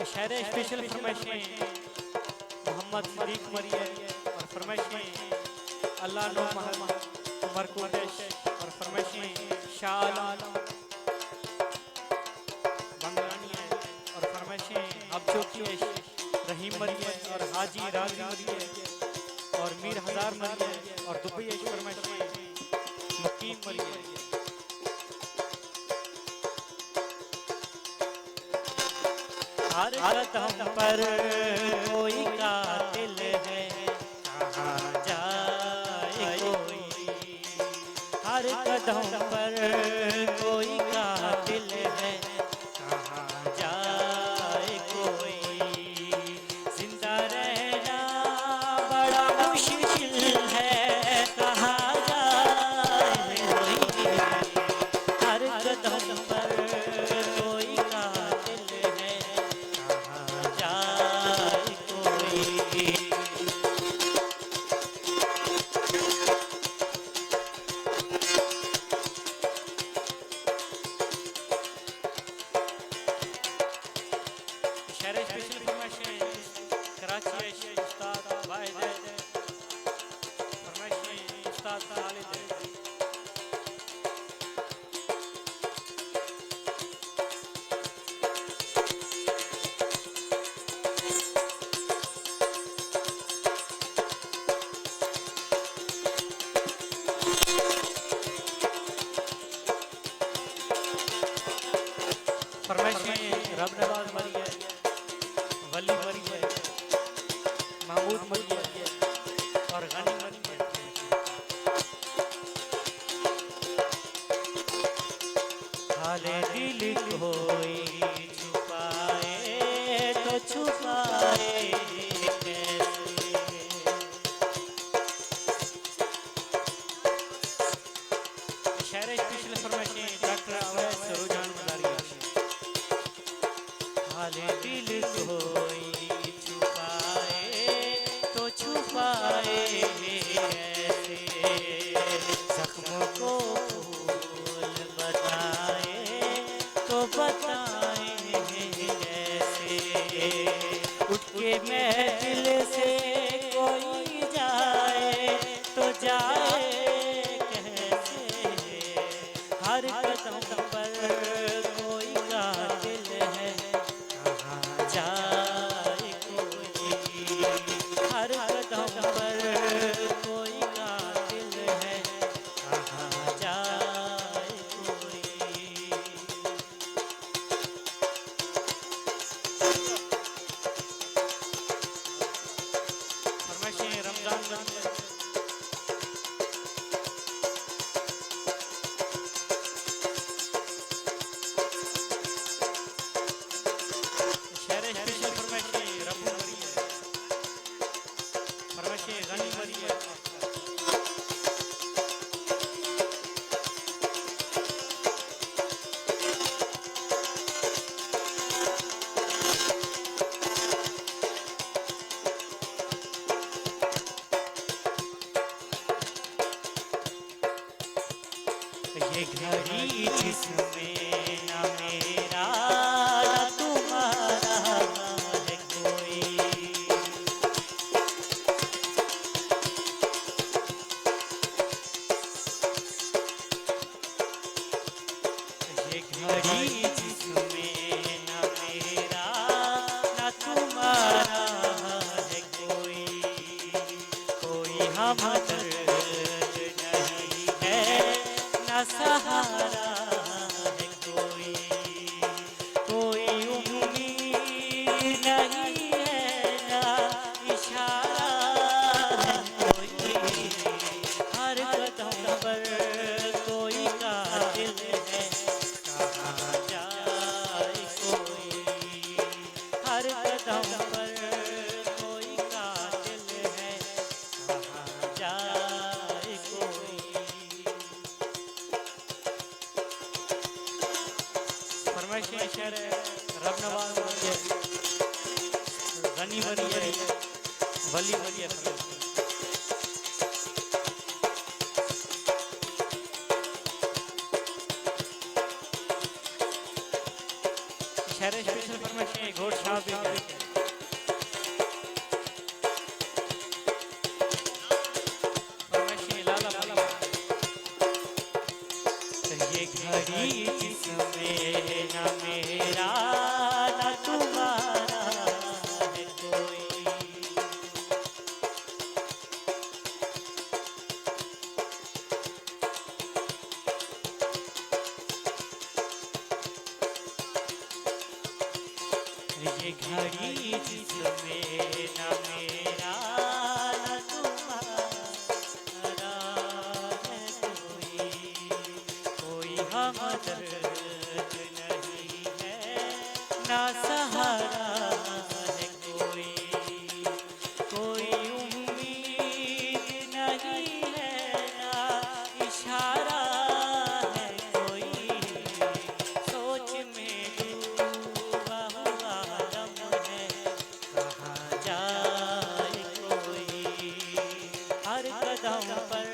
शायर स्पेशल फरमाइशें मोहम्मद सिद्दीक मरिए और फरमाइशें अल्लाह नो उमर कोटेश और फरमाइशें शाह आलम बंगानी है और फरमाइशें अबजोकीश रहीम मरिए और हाजी राजी मरिए और मीर हजार मरिए और दुबई फरमाइशें मुकीम मरिए। हर कदम पर कोई कातिल है, कहाँ जाए कोई। हर कदम पर कोई कातिल है, कहाँ जाए कोई। जिंदा रहना बड़ा मुश्किल है, कहाँ जाए कोई। हर कदम पर कोई कातिल है, शहर स्पेशल फरमाइशें कराची उस्ताद वाहिद फरमाइशें उस्ताद खालिद फरमाइशें रब नवाज मरिए वली मरिए महमूद मरिए और गनी मरिए। हाले दिल कोई छुपाए तो छुपाए कैसे। शायर स्पेशल फरमाइशें डॉक्टर अवैस सरोजान मदारी। हाले दिल कोई छुपाए तो छुपाए ऐसे, जख्मों को फूल बताए तो बताए ऐसे। उठ के महफिल से कोई जाए तो जाए कैसे। हर कदम पर कोई कातिल है, जाए कोई। हर कदम पर कोई कातिल है, कहाँ जाए कोई। फरमाइशें रमजान बंद गनी मरिए ये घड़ी जिसमें न मेरा न तुम्हारा है कोई। घड़ी जिसमें न मेरा न तुम्हारा है कोई। कोई हमदर्द नहीं है न सहारा है कोई। कोई उम्मीद नहीं है न इशारा है कोई। हर कदम पर कोई कातिल है, कहाँ जाए कोई। हर कदम पर कोई कातिल है, कहाँ जाए कोई। फरमाइशें शायर रब नवाज मरिए गनी मरिए वली मरिए। शायर स्पेशल फरमाइशें घोड़ शाह घड़ी जिसमें न मेरा न तुम्हारा है कोई। ये घड़ी जिसमें न मेरा न तुम्हारा है कोई, कोई हमदर्द नहीं है ना सहारा है कोई, कोई उम्मीद नहीं है ना इशारा है कोई, सोच में डूबा हुआ दम है कहाँ जाए कोई, हर कदम पर